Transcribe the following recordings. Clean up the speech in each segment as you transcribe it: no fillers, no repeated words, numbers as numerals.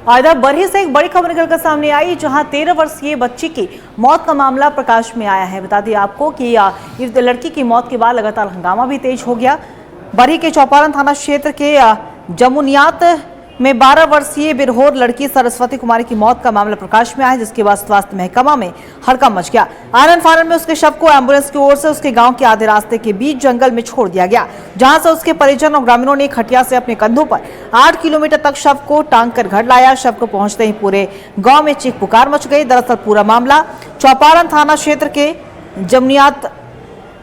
और इधर बरही से एक बड़ी खबर निकलकर सामने आई, जहां 13 वर्षीय बच्ची की मौत का मामला प्रकाश में आया है। बता दें आपको कि इस लड़की की मौत के बाद लगातार हंगामा भी तेज हो गया। बरही के चौपारण थाना क्षेत्र के जमुनियात में 12 वर्षीय बिरहोर लड़की सरस्वती कुमारी की मौत का मामला प्रकाश में आया, जिसके बाद स्वास्थ्य महकमा में हड़कंप मच गया। आनन फानन में उसके शव को एम्बुलेंस की ओर से उसके गांव के आधे रास्ते के बीच जंगल में छोड़ दिया गया, जहां से उसके परिजन और ग्रामीणों ने खटिया से अपने कंधों पर 8 किलोमीटर तक शव को टांग कर घर लाया। शव को पहुंचते ही पूरे गाँव में चीख पुकार मच गई। दरअसल पूरा मामला चौपारण थाना क्षेत्र के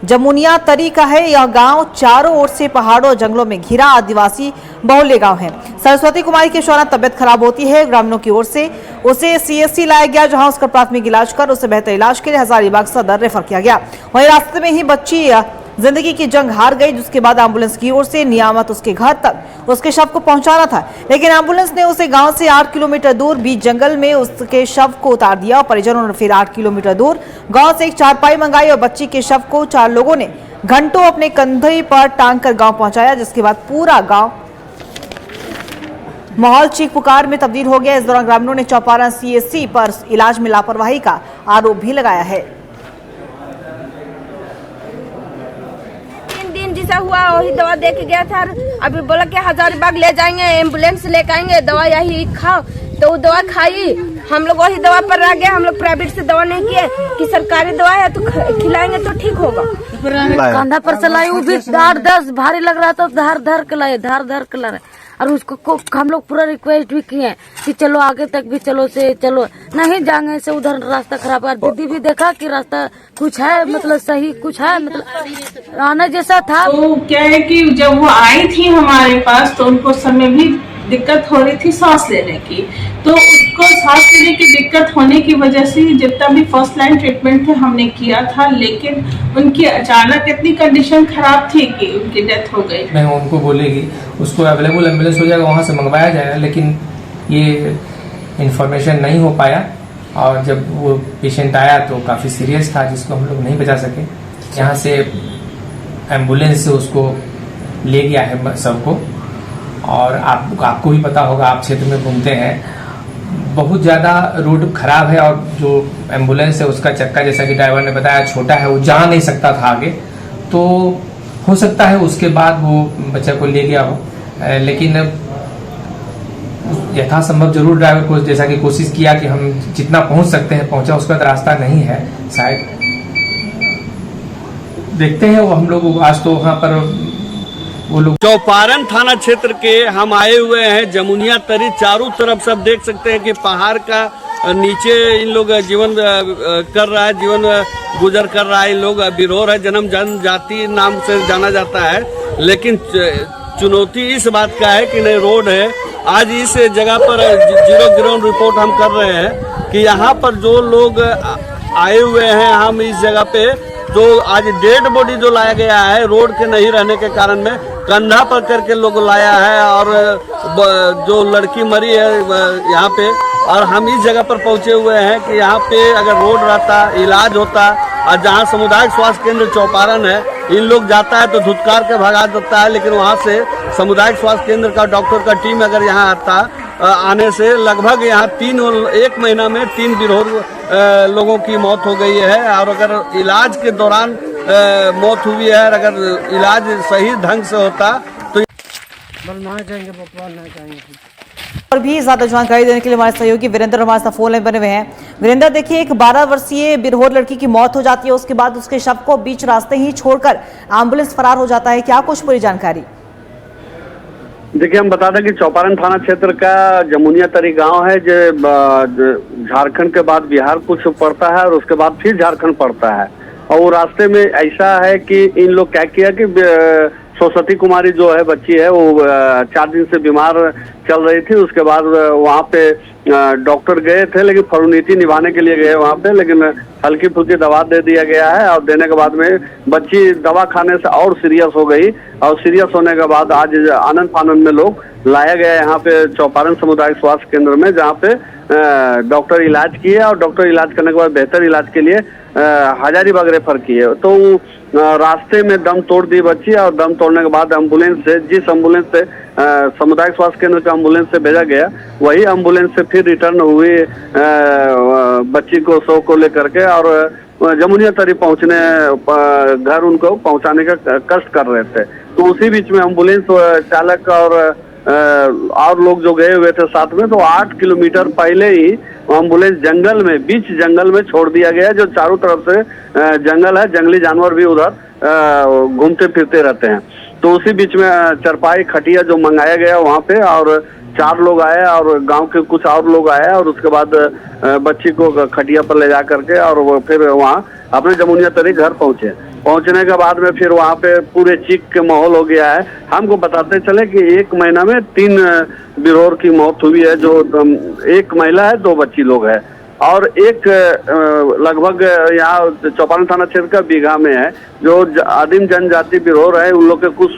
जमुनिया तरी का है। यह गांव चारों ओर से पहाड़ों और जंगलों में घिरा आदिवासी बहुल्य गांव है। सरस्वती कुमारी की अचानक तबियत खराब होती है। ग्रामीणों की ओर से उसे सीएससी लाया गया, जहां उसका प्राथमिक इलाज कर उसे बेहतर इलाज के लिए हजारीबाग सदर रेफर किया गया। वहीं रास्ते में ही बच्ची जिंदगी की जंग हार गई, जिसके बाद एम्बुलेंस की ओर से नियामत उसके घर तक उसके शव को पहुंचाना था, लेकिन एम्बुलेंस ने उसे गांव से 8 किलोमीटर दूर बीच जंगल में उसके शव को उतार दिया। और परिजनों ने फिर 8 किलोमीटर दूर गांव से एक चारपाई मंगाई और बच्ची के शव को 4 लोगों ने घंटों अपने कंधे पर टांग कर गांव पहुंचाया, जिसके बाद पूरा गांव माहौल चीख पुकार में तब्दील हो गया। इस दौरान ग्रामीणों ने चौपारण सीएससी पर इलाज में लापरवाही का आरोप भी लगाया है। जैसा हुआ वही दवा दे के गया था, अभी बोला कि हजारीबाग ले जाएंगे, एम्बुलेंस लेकर आएंगे, दवा यही खाओ, तो वो दवा खाई। हम लोग वही दवा पर रह गए। हम लोग प्राइवेट से दवा नहीं किए कि सरकारी दवा है तो खिलाएंगे तो ठीक होगा। कंधा पर से लाई, वो भी धार दर्द भारी लग रहा था, धार धर के लाए और उसको हम लोग पूरा रिक्वेस्ट भी किए कि चलो आगे तक भी चलो नहीं जाएंगे से उधर रास्ता खराब है। दीदी भी देखा कि रास्ता कुछ है, मतलब सही कुछ है, मतलब आना जैसा था। तो क्या है कि जब वो आई थी हमारे पास तो उनको समय भी दिक्कत हो रही थी सांस लेने की, तो उसको सांस लेने की दिक्कत होने की वजह से जितना भी फर्स्ट लाइन ट्रीटमेंट थे हमने किया था, लेकिन उनकी अचानक इतनी कंडीशन खराब थी कि उनकी डेथ हो गई। मैं उनको बोलेगी उसको अवेलेबल एम्बुलेंस हो जाएगा, वहाँ से मंगवाया जाएगा, लेकिन ये इन्फॉर्मेशन नहीं हो पाया। और जब वो पेशेंट आया तो काफ़ी सीरियस था, जिसको हम लोग नहीं बचा सके। यहाँ से एम्बुलेंस से उसको ले गया है सबको। और आपको भी पता होगा, आप क्षेत्र में घूमते हैं, बहुत ज़्यादा रोड खराब है और जो एम्बुलेंस है उसका चक्का, जैसा कि ड्राइवर ने बताया, छोटा है, वो जा नहीं सकता था आगे। तो हो सकता है उसके बाद वो बच्चा को ले गया हो, लेकिन यथासंभव जरूर ड्राइवर को जैसा कि कोशिश किया कि हम जितना पहुंच सकते हैं पहुंचा। उसका रास्ता नहीं है शायद, देखते हैं वो हम लोग। आज तो वहाँ पर वो लोग चौपारण थाना क्षेत्र के हम आए हुए हैं जमुनिया तरी। चारों तरफ सब देख सकते हैं कि पहाड़ का नीचे इन लोग जीवन कर रहा है, जीवन गुजर कर रहा है। इन लोग बिरहोर है, जन्म जनजाति नाम से जाना जाता है, लेकिन चुनौती इस बात का है कि नहीं रोड है। आज इस जगह पर जीरो ग्राउंड रिपोर्ट हम कर रहे हैं कि यहाँ पर जो लोग आए हुए हैं, हम इस जगह पे जो आज डेड बॉडी जो लाया गया है रोड के नहीं रहने के कारण में कंधा पर करके लोग लाया है, और जो लड़की मरी है यहाँ पे। और हम इस जगह पर पहुंचे हुए हैं कि यहाँ पे अगर रोड रहता, इलाज होता, और जहाँ सामुदायिक स्वास्थ्य केंद्र चौपारण है, इन लोग जाता है तो धुतकार के भगा देता है, लेकिन वहाँ से सामुदायिक स्वास्थ्य केंद्र का डॉक्टर का टीम अगर यहाँ आता, आने से लगभग यहाँ 1 महीना में 3 बिरहोर लोगों की मौत हो गई है। और अगर इलाज के दौरान मौत हुई है, अगर इलाज सही ढंग से होता तो और भी ज्यादा जानकारी देने के लिए हमारे सहयोगी वीरेंद्र हमारे साथ फोन लाइन बने हुए हैं। वीरेंद्र, देखिए, एक 12 वर्षीय बिरहोर लड़की की मौत हो जाती है, उसके बाद उसके शव को बीच रास्ते ही छोड़कर एम्बुलेंस फरार हो जाता है, क्या कुछ पूरी जानकारी? देखिए, हम बता दें कि चौपारण थाना क्षेत्र का जमुनिया तरी गांव है, जो झारखंड के बाद बिहार कुछ पड़ता है और उसके बाद फिर झारखंड पड़ता है। और वो रास्ते में ऐसा है कि इन लोग क्या किया कि सरस्वती कुमारी जो है बच्ची है, वो 4 दिन से बीमार चल रही थी। उसके बाद वहाँ पे डॉक्टर गए थे, लेकिन फॉर्मेलिटी निभाने के लिए गए वहाँ पे, लेकिन हल्की फुल्की दवा दे दिया गया है। और देने के बाद में बच्ची दवा खाने से और सीरियस हो गई, और सीरियस होने के बाद आज आनन फानन में लोग लाया गया यहाँ पे चौपारण सामुदायिक स्वास्थ्य केंद्र में, जहाँ पे डॉक्टर इलाज किए, और डॉक्टर इलाज करने के बाद बेहतर इलाज के लिए हजारीबाग रेफर किए। तो रास्ते में दम तोड़ दी बच्ची, और दम तोड़ने के बाद एम्बुलेंस से, जिस एम्बुलेंस से सामुदायिक स्वास्थ्य केंद्र का एम्बुलेंस से भेजा गया, वही एम्बुलेंस से फिर रिटर्न हुई बच्ची को शव को लेकर के, और जमुनिया तरी पहुंचने घर उनको पहुंचाने का कष्ट कर रहे थे। तो उसी बीच में एम्बुलेंस चालक और लोग जो गए हुए थे साथ में, तो 8 किलोमीटर पहले ही एम्बुलेंस जंगल में, बीच जंगल में छोड़ दिया गया, जो चारों तरफ से जंगल है, जंगली जानवर भी उधर घूमते फिरते रहते हैं। तो उसी बीच में चरपाई खटिया जो मंगाया गया वहाँ पे, और 4 लोग आए और गांव के कुछ और लोग आए, और उसके बाद बच्ची को खटिया पर ले जा करके और वो फिर वहाँ अपने जमुनिया तरी घर पहुंचने के बाद में फिर वहाँ पे पूरे चीख के माहौल हो गया है। हमको बताते चले कि 1 महीना में 3 बिरोर की मौत हुई है, जो 1 महिला है, 2 बच्ची लोग है, और एक लगभग यहाँ चौपारण थाना क्षेत्र का बीघा में है, जो आदिम जनजाति बिरोर है, उन लोग के कुछ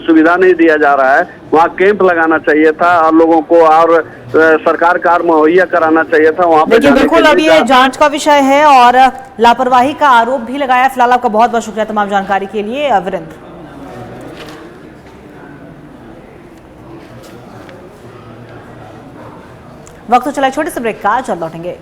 सुविधा नहीं दिया जा रहा है। वहाँ कैंप लगाना चाहिए था और लोगों को, और सरकार कार मुहैया कराना चाहिए था वहाँ पे। देखिए बिल्कुल, अब ये जांच का विषय है और लापरवाही का आरोप भी लगाया। फिलहाल आपका बहुत बहुत शुक्रिया तमाम जानकारी के लिए वीरेंद्र। वक्त तो चला छोटे से ब्रेक का, जल्द लौटेंगे।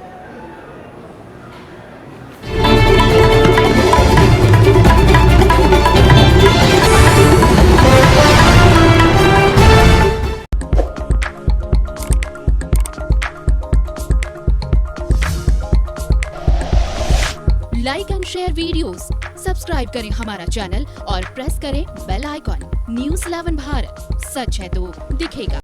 Like and share videos, subscribe करें हमारा चैनल और प्रेस करें बेल आइकॉन। News 11 भारत, सच है तो दिखेगा।